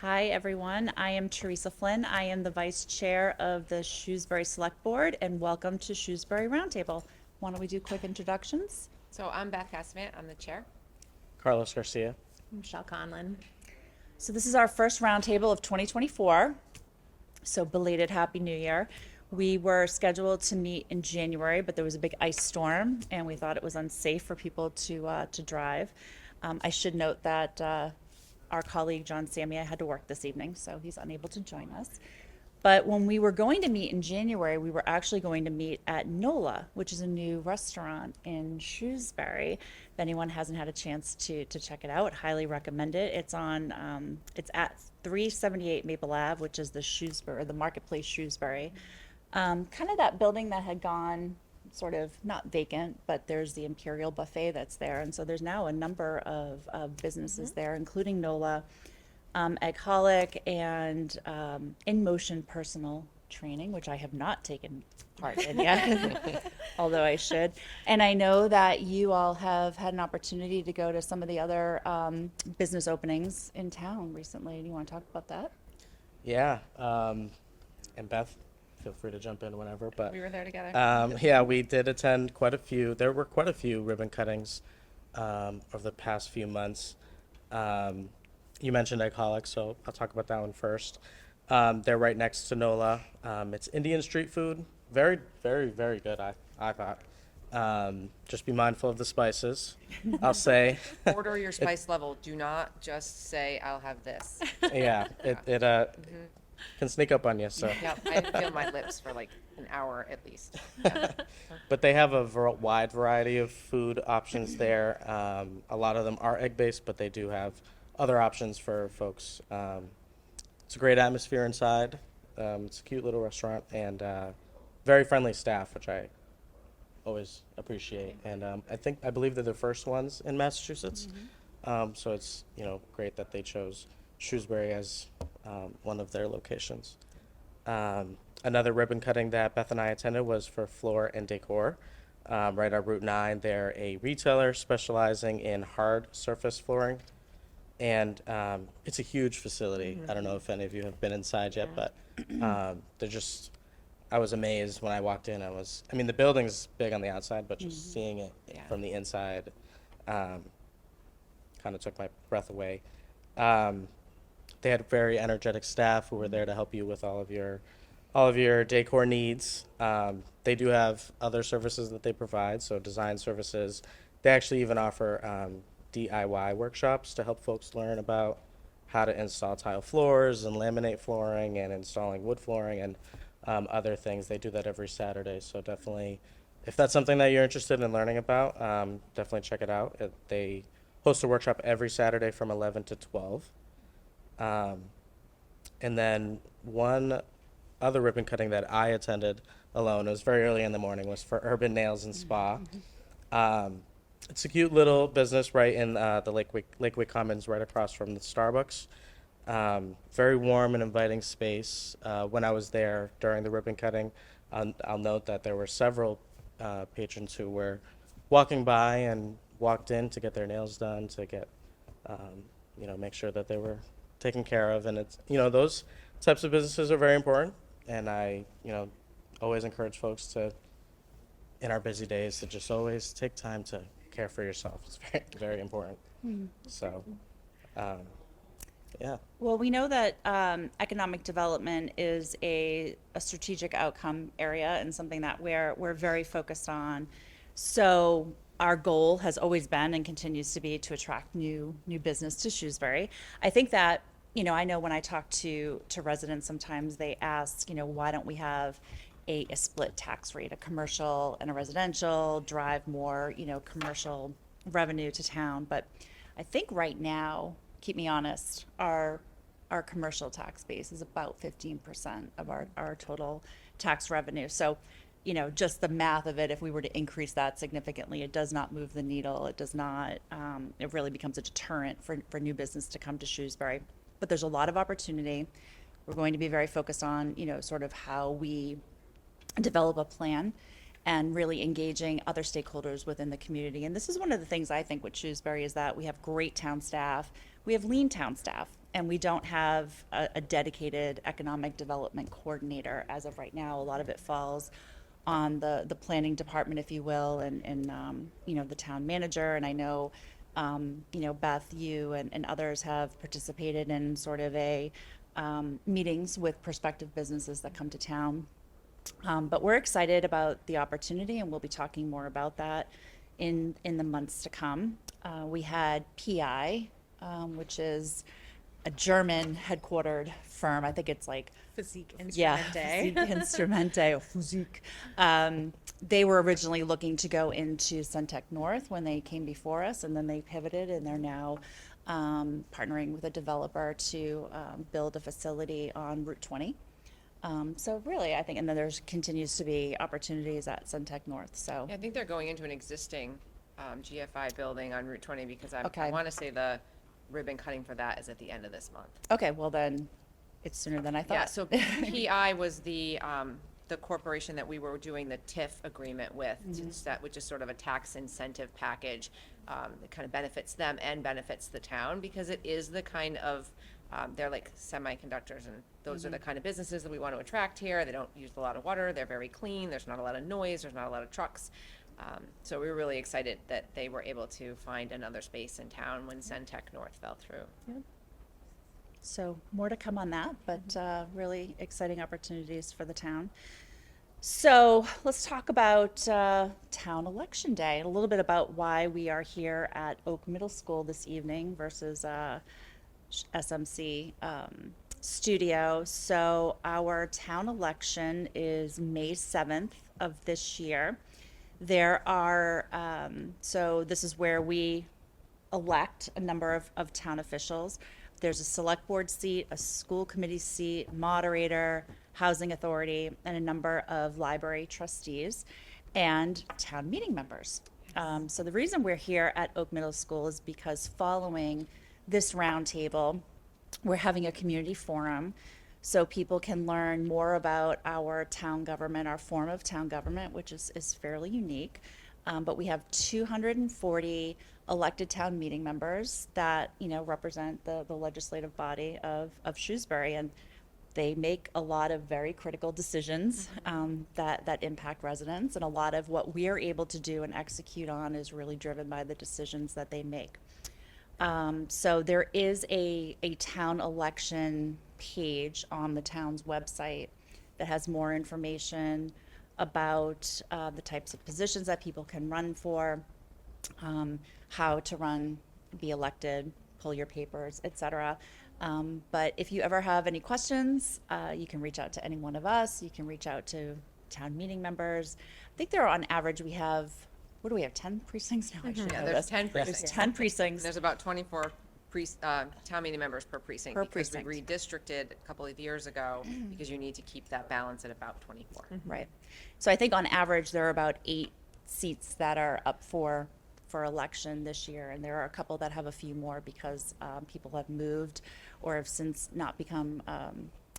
Hi, everyone. I am Teresa Flynn. I am the Vice Chair of the Shrewsbury Select Board, and welcome to Shrewsbury Roundtable. Why don't we do quick introductions? So I'm Beth Cassavant, I'm the chair. Carlos Garcia. Michelle Conlon. So this is our first roundtable of 2024. So belated Happy New Year. We were scheduled to meet in January, but there was a big ice storm, and we thought it was unsafe for people to drive. I should note that our colleague John Samia had to work this evening, so he's unable to join us. But when we were going to meet in January, we were actually going to meet at NOLA, which is a new restaurant in Shrewsbury. If anyone hasn't had a chance to check it out, highly recommend it. It's at 378 Maple Ave, which is the Shrewsbury, or the Marketplace Shrewsbury. Kind of that building that had gone sort of not vacant, but there's the Imperial Buffet that's there. And so there's now a number of businesses there, including NOLA, Eggaholic, and In Motion Personal Training, which I have not taken part in yet, although I should. And I know that you all have had an opportunity to go to some of the other business openings in town recently. Do you want to talk about that? Yeah, and Beth, feel free to jump in whenever. But We were there together. yeah, we did attend quite a few. There were quite a few ribbon cuttings over the past few months. You mentioned Eggaholic, so I'll talk about that one first. They're right next to NOLA. It's Indian street food. Very, very, very good, I thought. Just be mindful of the spices, I'll say. Order your spice level. Do not just say, I'll have this. Yeah, it can sneak up on you, so. Yep, I didn't feel my lips for like an hour at least. But they have a wide variety of food options there. A lot of them are egg-based, but they do have other options for folks. It's a great atmosphere inside. It's a cute little restaurant and very friendly staff, which I always appreciate. And I believe they're the first ones in Massachusetts. So it's great that they chose Shrewsbury as one of their locations. Another ribbon cutting that Beth and I attended was for Floor and Decor, right on Route 9. They're a retailer specializing in hard surface flooring, and it's a huge facility. I don't know if any of you have been inside yet, but I was amazed when I walked in. The building's big on the outside, but just seeing it from the inside kind of took my breath away. They had very energetic staff who were there to help you with all of your decor needs. They do have other services that they provide, so design services. They actually even offer DIY workshops to help folks learn about how to install tile floors and laminate flooring and installing wood flooring and other things. They do that every Saturday, so definitely, if that's something that you're interested in learning about, definitely check it out. They host a workshop every Saturday from 11 to 12. And then one other ribbon cutting that I attended alone, it was very early in the morning, was for Urban Nails and Spa. It's a cute little business right in the Lakewood Commons, right across from the Starbucks. Very warm and inviting space. When I was there during the ribbon cutting, I'll note that there were several patrons who were walking by and walked in to get their nails done, to get, make sure that they were taken care of. And it's, those types of businesses are very important. And I, always encourage folks to, in our busy days, to just always take time to care for yourself. It's very, very important. So, yeah. Well, we know that economic development is a strategic outcome area and something that we're very focused on. So our goal has always been and continues to be to attract new business to Shrewsbury. I think that, I know when I talk to residents, sometimes they ask, why don't we have a split tax rate, a commercial and a residential, drive more, commercial revenue to town. But I think right now, keep me honest, our commercial tax base is about 15% of our total tax revenue. So, just the math of it, if we were to increase that significantly, it does not move the needle. It does not, it really becomes a deterrent for new business to come to Shrewsbury. But there's a lot of opportunity. We're going to be very focused on, sort of how we develop a plan and really engaging other stakeholders within the community. And this is one of the things I think with Shrewsbury is that we have great town staff. We have lean town staff. And we don't have a dedicated economic development coordinator as of right now. A lot of it falls on the planning department, if you will, and the town manager. And I know, Beth, you and others have participated in sort of meetings with prospective businesses that come to town. But we're excited about the opportunity, and we'll be talking more about that in the months to come. We had PI, which is a German headquartered firm. I think it's like Physique yeah, Instrumente. Physik Instrumente or Physik. They were originally looking to go into Centec North when they came before us, and then they pivoted, and they're now partnering with a developer to build a facility on Route 20. So really, I think, and then there's continues to be opportunities at Centec North. So Yeah, I think they're going into an existing GFI building on Route 20 because I Okay. want to say the ribbon cutting for that is at the end of this month. okay, well then, it's sooner than I thought. Yeah, so PI was the corporation that we were doing the TIF agreement with, which is sort of a tax incentive package that kind of benefits them and benefits the town because it is the kind of, they're like semiconductors, and those are the kind of businesses that we want to attract here. They don't use a lot of water. They're very clean. There's not a lot of noise. There's not a lot of trucks. So we were really excited that they were able to find another space in town when Centec North fell through. So more to come on that, but really exciting opportunities for the town. So let's talk about town election day and a little bit about why we are here at Oak Middle School this evening versus SMC studio. So our town election is May 7th of this year. There are, so this is where we elect a number of town officials. There's a select board seat, a school committee seat, moderator, housing authority, and a number of library trustees and town meeting members. So the reason we're here at Oak Middle School is because following this roundtable, we're having a community forum so people can learn more about our town government, our form of town government, which is fairly unique. But we have 240 elected town meeting members that, represent the legislative body of Shrewsbury. And they make a lot of very critical decisions that impact residents. And a lot of what we're able to do and execute on is really driven by the decisions that they make. So there is a town election page on the town's website that has more information about the types of positions that people can run for, how to run, be elected, pull your papers, etc. But if you ever have any questions, you can reach out to any one of us. You can reach out to town meeting members. I think there are, on average, we have, what do we have, 10 precincts now? I should Yeah, know there's this. 10 There's precincts. 10 precincts. There's about 24 town meeting members per precinct Per because we precinct. redistricted a couple of years ago because you need to keep that balance at about 24. Right. So I think on average, there are about 8 seats that are up for election this year, and there are a couple that have a few more because people have moved or have since not become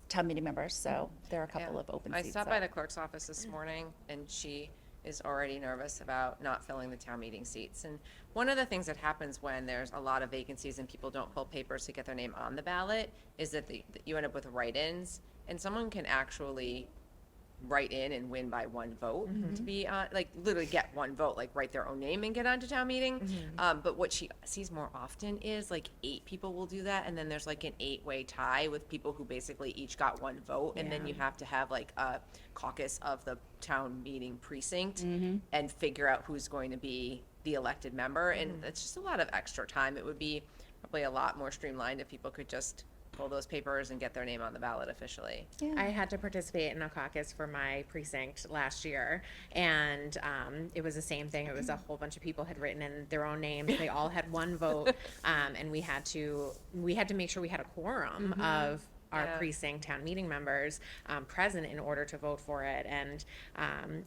town meeting members. So there are a couple Yeah. of open I seats. stopped that- by the clerk's office this morning, and she is already nervous about not filling the town meeting seats. And one of the things that happens when there's a lot of vacancies and people don't pull papers to get their name on the ballot is that you end up with write-ins, and someone can actually write in and win by one vote to be on, like literally get one vote, like write their own name and get onto town meeting. But what she sees more often is like 8 people will do that, and then there's like an 8-way tie with people who basically each got one vote, and then you have to have like a caucus of the town meeting precinct and figure out who's going to be the elected member, and it's just a lot of extra time. It would be probably a lot more streamlined if people could just pull those papers and get their name on the ballot officially. Yeah. I had to participate in a caucus for my precinct last year, and it was the same thing. It was a whole bunch of people had written in their own names. They all had one vote, and we had to make sure we had a quorum of our Yeah. precinct town meeting members present in order to vote for it. And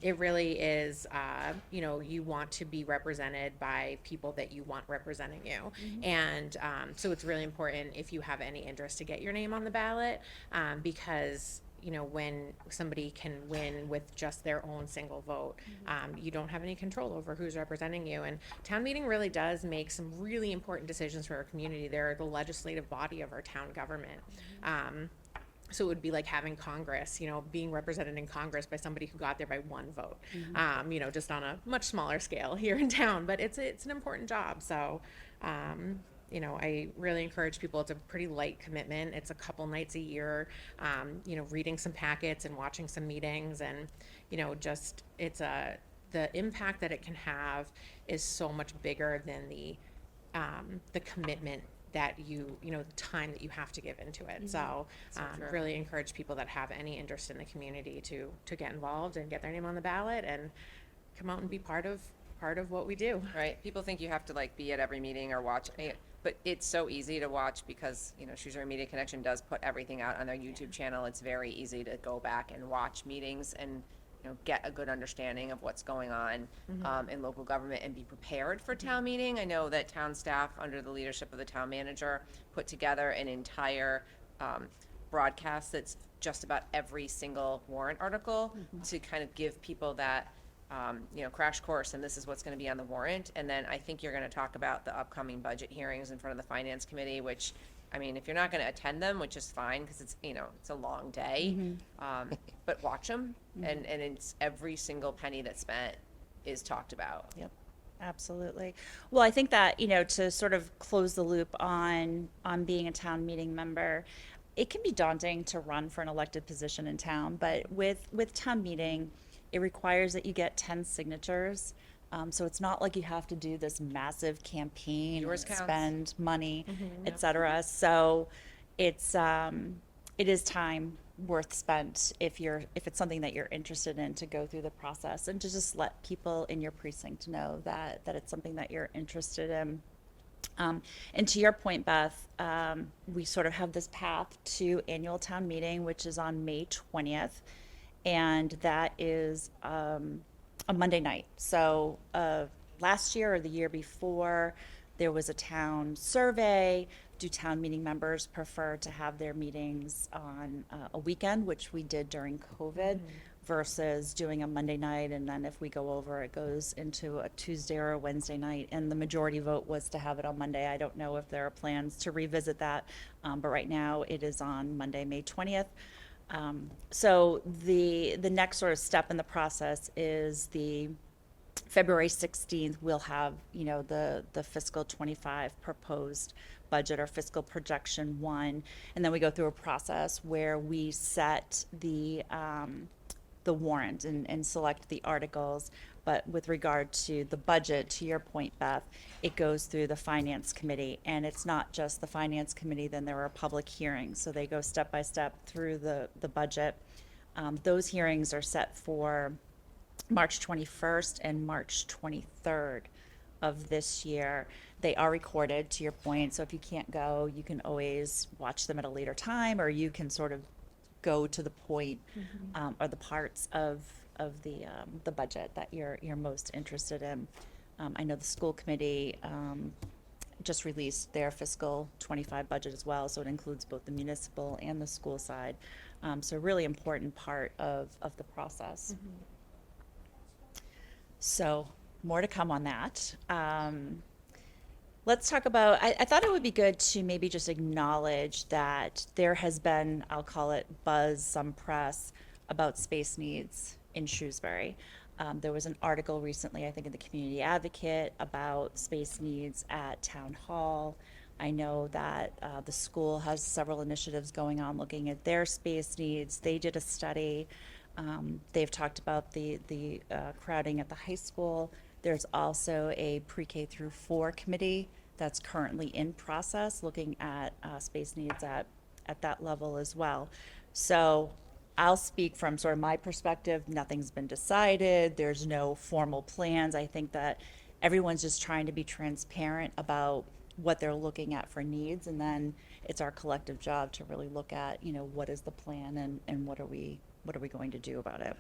it really is, you want to be represented by people that you want representing you. And so it's really important if you have any interest to get your name on the ballot because you know, when somebody can win with just their own single vote, you don't have any control over who's representing you. And town meeting really does make some really important decisions for our community. They're the legislative body of our town government. So it would be like having Congress, you know, being represented in Congress by somebody who got there by one vote, you know, just on a much smaller scale here in town. But it's an important job. So, you know, I really encourage people. It's a pretty light commitment. It's a couple nights a year, you know, reading some packets and watching some meetings, and, you know, just the impact that it can have is so much bigger than the commitment that you know, the time that you have to give into it. So, true. really encourage people that have any interest in the community to get involved and get their name on the ballot and come out and be part of what we do. Right, people think you have to like be at every meeting or watch it, but it's so easy to watch because, you know, Shrewsbury Media Connection does put everything out on their YouTube channel. It's very easy to go back and watch meetings and, you know, get a good understanding of what's going on in local government and be prepared for town meeting. I know that town staff, under the leadership of the town manager, put together an entire broadcast that's just about every single warrant article to kind of give people that, you know, crash course, and this is what's going to be on the warrant. And then I think you're going to talk about the upcoming budget hearings in front of the finance committee, which, I mean, if you're not going to attend them, which is fine because it's, you know, it's a long day, but watch them, and it's every single penny that's spent is talked about. Yep, absolutely. Well, I think that, you know, to sort of close the loop on being a town meeting member, it can be daunting to run for an elected position in town, but with town meeting, it requires that you get 10 signatures. So it's not like you have to do this massive campaign, Yours counts. spend money, et cetera. So it is time worth spent if it's something that you're interested in, to go through the process and to just let people in your precinct know that it's something that you're interested in. And to your point, Beth, we sort of have this path to annual town meeting, which is on May 20th. And that is a Monday night. So last year or the year before, there was a town survey. Do town meeting members prefer to have their meetings on a weekend, which we did during COVID, versus doing a Monday night, and then if we go over, it goes into a Tuesday or a Wednesday night, and the majority vote was to have it on Monday. I don't know if there are plans to revisit that, but right now it is on Monday, May 20th. So the next sort of step in the process is the February 16th, we'll have, you know, the fiscal 25 proposed budget, or fiscal projection 1, and then we go through a process where we set the warrant and select the articles. But with regard to the budget, to your point, Beth, it goes through the finance committee, and it's not just the finance committee, then there are public hearings. So they go step by step through the budget. Those hearings are set for March 21st and March 23rd of this year. They are recorded, to your point, so if you can't go, you can always watch them at a later time, or you can sort of go to the point or the parts of the budget that you're most interested in. I know the school committee just released their fiscal 25 budget as well, so it includes both the municipal and the school side. So a really important part of the process. So more to come on that. Let's talk about, I thought it would be good to maybe just acknowledge that there has been, I'll call it buzz, some press about space needs in Shrewsbury. There was an article recently, I think, in the Community Advocate about space needs at Town Hall. I know that the school has several initiatives going on looking at their space needs. They did a study. They've talked about the crowding at the high school. There's also a pre-K through 4 committee that's currently in process looking at space needs at that level as well. So I'll speak from sort of my perspective. Nothing's been decided. There's no formal plans. I think that everyone's just trying to be transparent about what they're looking at for needs, and then it's our collective job to really look at, you know, what is the plan and what are we going to do about it.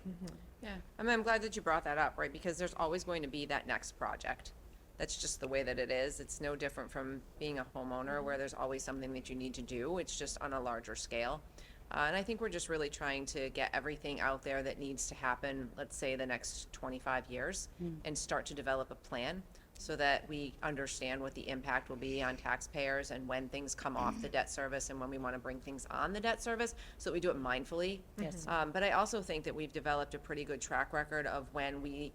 Yeah, I mean, I'm glad that you brought that up, right? Because there's always going to be that next project. That's just the way that it is. It's no different from being a homeowner where there's always something that you need to do. It's just on a larger scale. And I think we're just really trying to get everything out there that needs to happen, let's say the next 25 years, and start to develop a plan so that we understand what the impact will be on taxpayers and when things come off the debt service and when we want to bring things on the debt service, so that we do it mindfully. Yes. But I also think that we've developed a pretty good track record of when we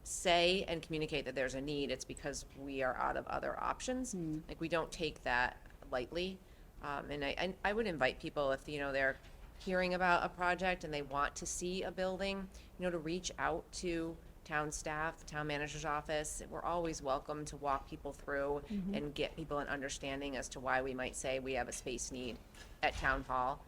say and communicate that there's a need, it's because we are out of other options. Like, we don't take that lightly. And I would invite people, if, they're hearing about a project and they want to see a building, to reach out to town staff, the town manager's office. We're always welcome to walk people through and get people an understanding as to why we might say we have a space need at town hall.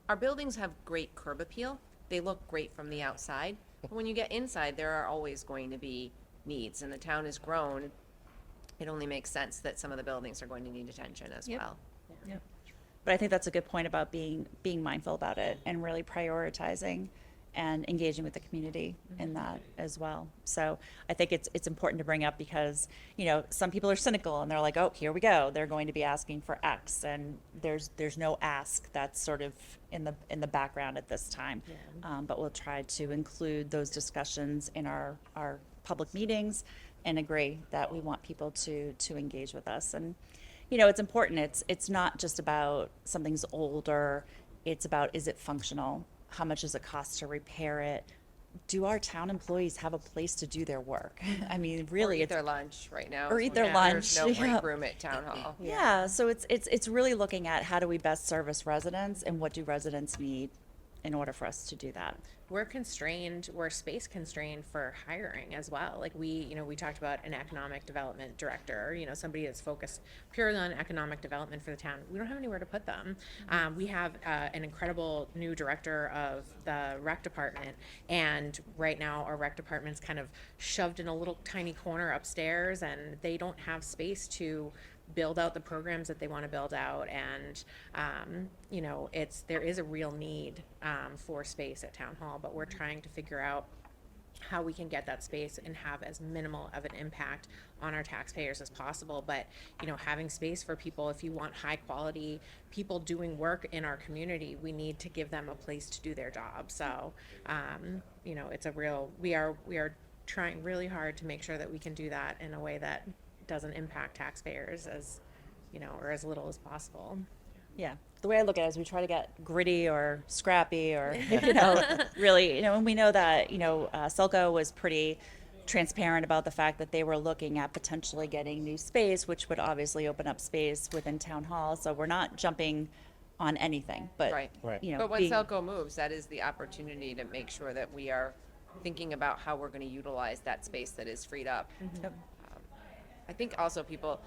Our buildings have great curb appeal. They look great from the outside. But when you get inside, there are always going to be needs, and the town has grown. It only makes sense that some of the buildings are going to need attention as well. Yep. But I think that's a good point about being mindful about it and really prioritizing and engaging with the community in that as well. So I think it's important to bring up because, some people are cynical and they're like, oh, here we go. They're going to be asking for X, and there's no ask that's sort of in the background at this time. But we'll try to include those discussions in our public meetings and agree that we want people to engage with us. And it's important. It's not just about something's older. It's about, is it functional? How much does it cost to repair it? Do our town employees have a place to do their work? I mean, really, Or eat it's their lunch right now. Or is eat when their There's lunch, no break yeah. room at town hall. yeah. So it's really looking at how do we best service residents and what do residents need in order for us to do that. We're space constrained for hiring as well. Like we talked about an economic development director, somebody that's focused purely on economic development for the town. We don't have anywhere to put them. We have an incredible new director of the rec department, and right now our rec department's kind of shoved in a little tiny corner upstairs, and they don't have space to build out the programs that they want to build out. And there is a real need for space at town hall, but we're trying to figure out how we can get that space and have as minimal of an impact on our taxpayers as possible. But having space for people, if you want high quality people doing work in our community, we need to give them a place to do their job. So it's we are trying really hard to make sure that we can do that in a way that doesn't impact taxpayers or as little as possible. Yeah. The way I look at it is we try to get gritty or scrappy or, really, and we know that, Selco was pretty transparent about the fact that they were looking at potentially getting new space, which would obviously open up space within town hall. So we're not jumping on anything, but, Right. But when Selco moves, that is the opportunity to make sure that we are thinking about how we're going to utilize that space that is freed up. Yep. I think also people,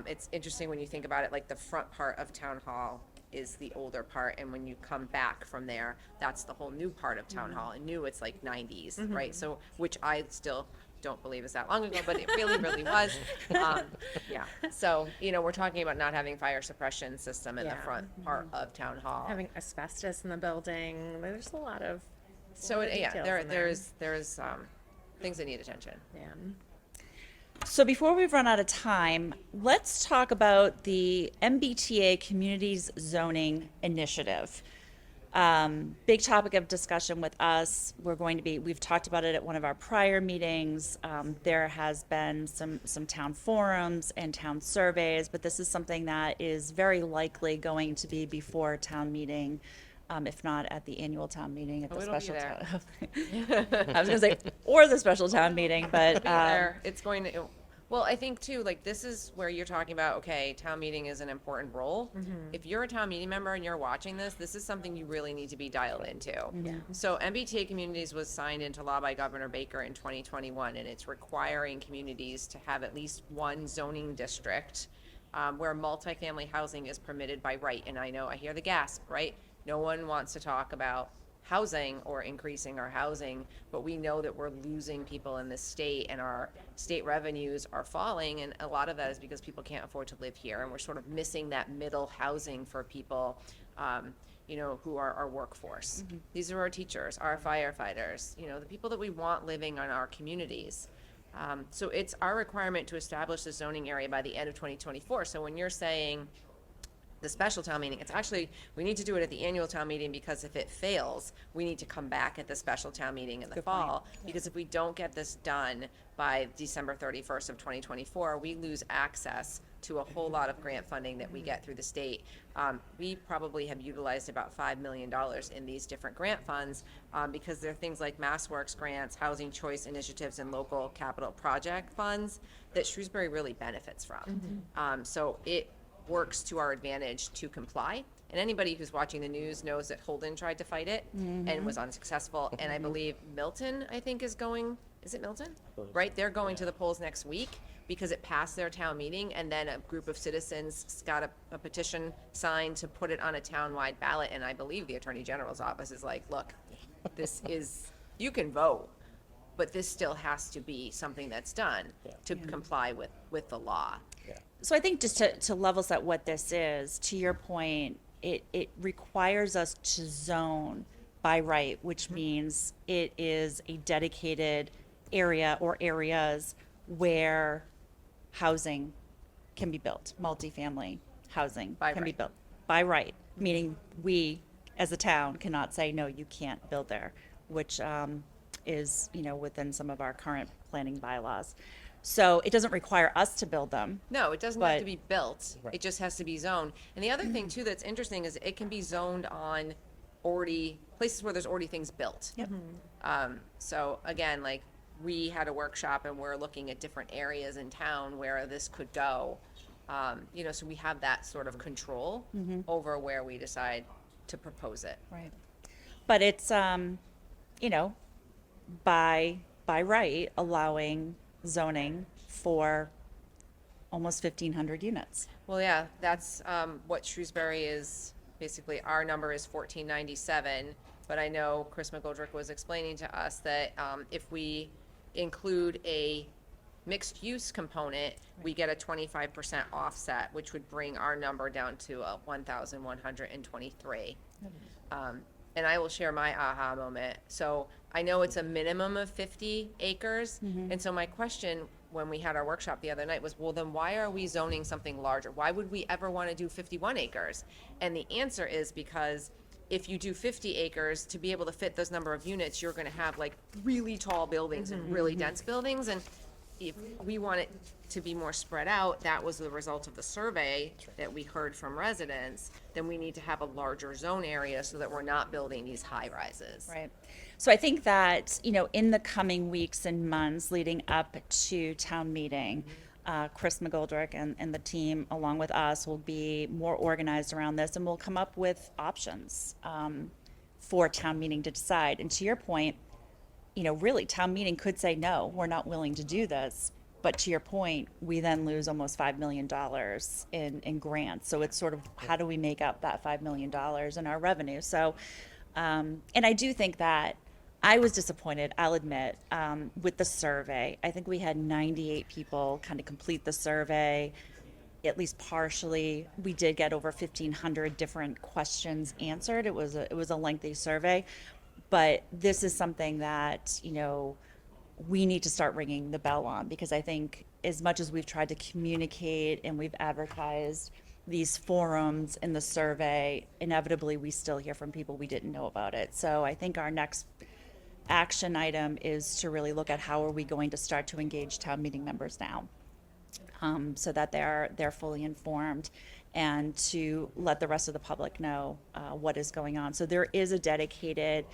it's interesting when you think about it, like the front part of town hall is the older part, and when you come back from there, that's the whole new part of town hall. And new, it's like 90s, right? So, which I still don't believe is that long ago, but it really, really was. Yeah. So, we're talking about not having fire suppression system in the front part of town hall. Having asbestos in the building, there's a lot of So, details in there. there's things that need attention. Yeah. So before we run out of time, let's talk about the MBTA Communities Zoning Initiative. Big topic of discussion with us. We've talked about it at one of our prior meetings. There has been some town forums and town surveys, but this is something that is very likely going to be before town meeting. If not at the annual town meeting, at the it'll be special there. town. I was gonna say, or the special town meeting, but, It's going to, well, I think too, like, this is where you're talking about, okay, town meeting is an important role. If you're a town meeting member and you're watching this is something you really need to be dialed into. So MBTA Communities was signed into law by Governor Baker in 2021, and it's requiring communities to have at least one zoning district where multifamily housing is permitted by right. And I know, I hear the gasp, right? No one wants to talk about housing or increasing our housing, but we know that we're losing people in this state and our state revenues are falling, and a lot of that is because people can't afford to live here, and we're sort of missing that middle housing for people who are our workforce. These are our teachers, our firefighters, the people that we want living in our communities. So it's our requirement to establish the zoning area by the end of 2024. So when you're saying the special town meeting. It's actually, we need to do it at the annual town meeting, because if it fails, we need to come back at the special town meeting in the Good point. fall. Because if we don't get this done by December 31st of 2024, we lose access to a whole lot of grant funding that we get through the state. We probably have utilized about $5 million in these different grant funds, because there are things like MassWorks grants, housing choice initiatives, and local capital project funds that Shrewsbury really benefits from. So it works to our advantage to comply. And anybody who's watching the news knows that Holden tried to fight it and was unsuccessful. And I believe Milton, I think, is it Milton? Right? They're going to the polls next week because it passed their town meeting, and then a group of citizens got a petition signed to put it on a town-wide ballot. And I believe the Attorney General's office is like, look, this is, you can vote, but this still has to be something that's done to comply with the law. So I think just to level set what this is, to your point, it requires us to zone by right, which means it is a dedicated area or areas where housing can be built, multifamily housing By can be right. built by right, meaning we as a town cannot say, no, you can't build there, which is, within some of our current planning bylaws. So it doesn't require us to build them. No, it doesn't have to But- be built. It just has to be zoned. And the other thing too that's interesting is it can be zoned on places where there's already things built. Yep. So again, like, we had a workshop and we're looking at different areas in town where this could go. So we have that sort of control over where we decide to propose it. Right. But it's, by right, allowing zoning for almost 1,500 units. Well, yeah, that's what Shrewsbury is, basically, our number is 1497, but I know Chris McGoldrick was explaining to us that if we include a mixed-use component, we get a 25% offset, which would bring our number down to 1,123. And I will share my aha moment. So I know it's a minimum of 50 acres. And so my question when we had our workshop the other night was, well, then why are we zoning something larger? Why would we ever want to do 51 acres? And the answer is because if you do 50 acres, to be able to fit those number of units, you're going to have like really tall buildings and really dense buildings. And if we want it to be more spread out, that was the result of the survey that we heard from residents, then we need to have a larger zone area so that we're not building these high rises. Right. So I think that, in the coming weeks and months leading up to town meeting, Chris McGoldrick and the team, along with us, will be more organized around this, and we'll come up with options for town meeting to decide. And to your point, really, town meeting could say, no, we're not willing to do this. But to your point, we then lose almost $5 million in grants. So it's sort of, how do we make up that $5 million in our revenue? So, and I do think that I was disappointed, I'll admit, with the survey. I think we had 98 people kind of complete the survey, at least partially. We did get over 1,500 different questions answered. It was a lengthy survey. But this is something that, we need to start ringing the bell on, because I think as much as we've tried to communicate and we've advertised these forums in the survey, inevitably we still hear from people we didn't know about it. So I think our next action item is to really look at how are we going to start to engage town meeting members now, so that they're fully informed, and to let the rest of the public know what is going on. So there is a dedicated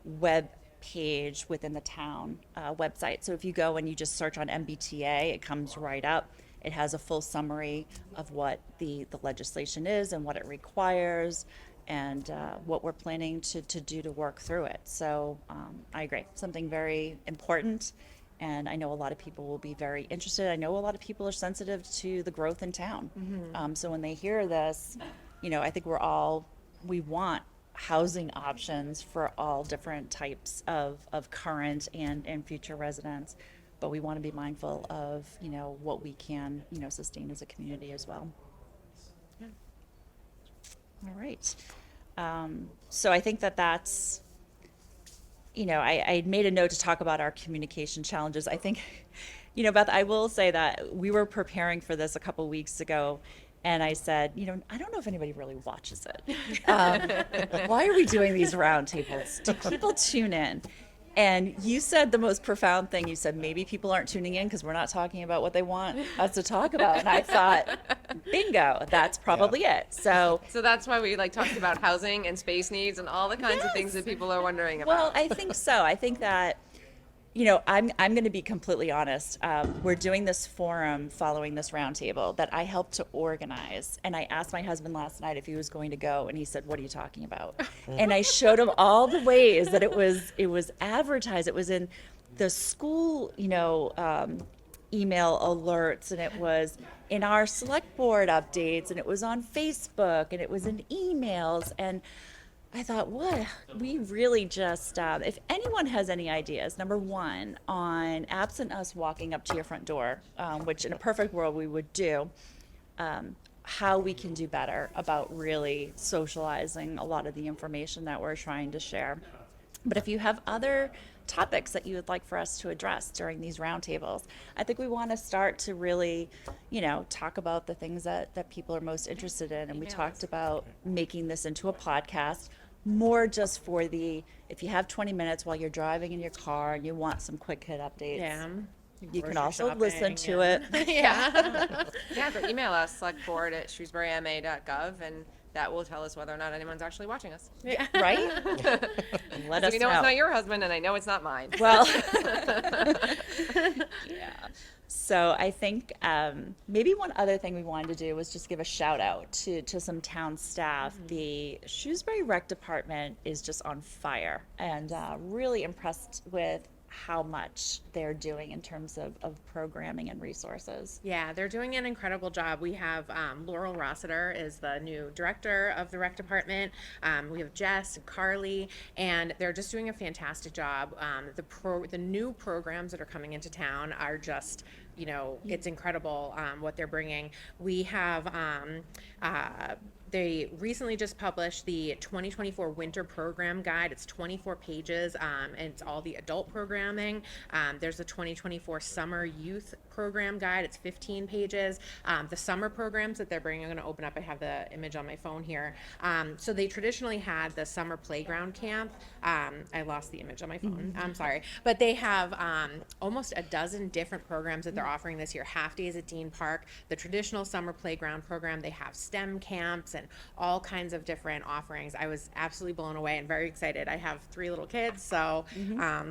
web page within the town website. So if you go and you just search on MBTA, it comes right up. It has a full summary of what the legislation is and what it requires, and what we're planning to do to work through it. So I agree, something very important, and I know a lot of people will be very interested. I know a lot of people are sensitive to the growth in town. So when they hear this, I think we want housing options for all different types of current and future residents, but we want to be mindful of what we can sustain as a community as well. All right. So I think that's I made a note to talk about our communication challenges. I think Beth, I will say that we were preparing for this a couple weeks ago, And I said, I don't know if anybody really watches it. Why are we doing these roundtables? Do people tune in? And you said the most profound thing. You said maybe people aren't tuning in because we're not talking about what they want us to talk about. And I thought, bingo, that's probably it. So that's why we talked about housing and space needs and all the kinds of things that people are wondering about. Well, I think so. I think that, I'm going to be completely honest. We're doing this forum following this roundtable that I helped to organize. And I asked my husband last night if he was going to go, and he said, "What are you talking about?" And I showed him all the ways that it was advertised. It was in the school, email alerts, and it was in our select board updates, and it was on Facebook, and it was in emails. And I thought, what? We really just, if anyone has any ideas, number one, on absent us walking up to your front door, which in a perfect world we would do, how we can do better about really socializing a lot of the information that we're trying to share. But if you have other topics that you would like for us to address during these roundtables, I think we want to start to really, talk about the things that people are most interested in. And we talked about making this into a podcast, more just for if you have 20 minutes while you're driving in your car and you want some quick hit updates. Yeah. You can Grocery also shopping, listen to yeah. it. Yeah. Yeah, but email us, selectboard@shrewsburyma.gov, and that will tell us whether or not anyone's actually watching us. Right? Let us We know it's not your husband, and I know it's not mine. Well, yeah. So I think maybe one other thing we wanted to do was just give a shout out to some town staff. The Shrewsbury Rec Department is just on fire, and really impressed with how much they're doing in terms of programming and resources. Yeah, they're doing an incredible job. We have Laurel Rossiter is the new director of the rec department. We have Jess and Carly, and they're just doing a fantastic job. The new programs that are coming into town are just, it's incredible what they're bringing. We have they recently just published the 2024 Winter Program Guide. It's 24 pages, and it's all the adult programming. There's the 2024 Summer Youth Program Guide. It's 15 pages. The summer programs that they're bringing, I'm going to open up. I have the image on my phone here. So they traditionally had the summer playground camp. I lost the image on my phone. I'm sorry. But they have almost a dozen different programs that they're offering this year. Half days at Dean Park, the traditional summer playground program. They have STEM camps and all kinds of different offerings. I was absolutely blown away and very excited. I have 3 little kids, so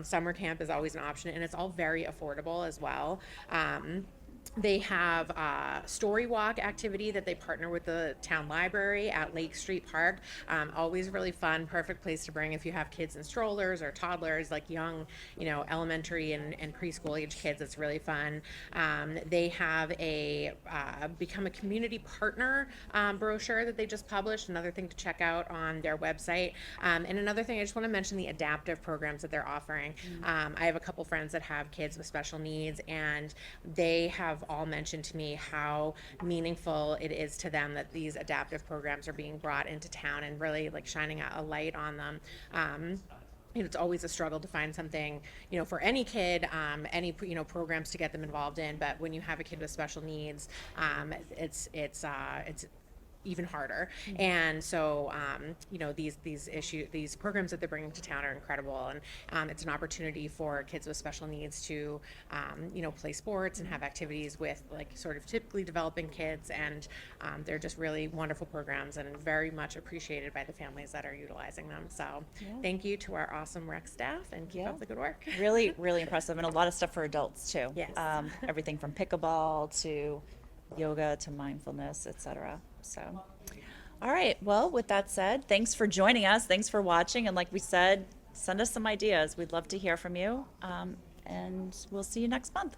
summer camp is always an option, and it's all very affordable as well. They have a story walk activity that they partner with the town library at Lake Street Park. Always really fun, perfect place to bring if you have kids in strollers or toddlers, like young, elementary and preschool age kids. It's really fun. They have a Become a Community Partner brochure that they just published, another thing to check out on their website. And another thing, I just want to mention the adaptive programs that they're offering. I have a couple friends that have kids with special needs, and they have all mentioned to me how meaningful it is to them that these adaptive programs are being brought into town and really shining a light on them. It's always a struggle to find something, for any kid, any programs to get them involved in. But when you have a kid with special needs, it's even harder. And so, these programs that they're bringing to town are incredible, and it's an opportunity for kids with special needs to, play sports and have activities with sort of typically developing kids, and they're just really wonderful programs and very much appreciated by the families that are utilizing them. So thank you to our awesome rec staff, and keep up the good work. Really, really impressive, and a lot of stuff for adults too. Yes. Everything from pickleball to yoga to mindfulness, etc. So, all right. Well, with that said, thanks for joining us. Thanks for watching. And like we said, send us some ideas. We'd love to hear from you. And we'll see you next month.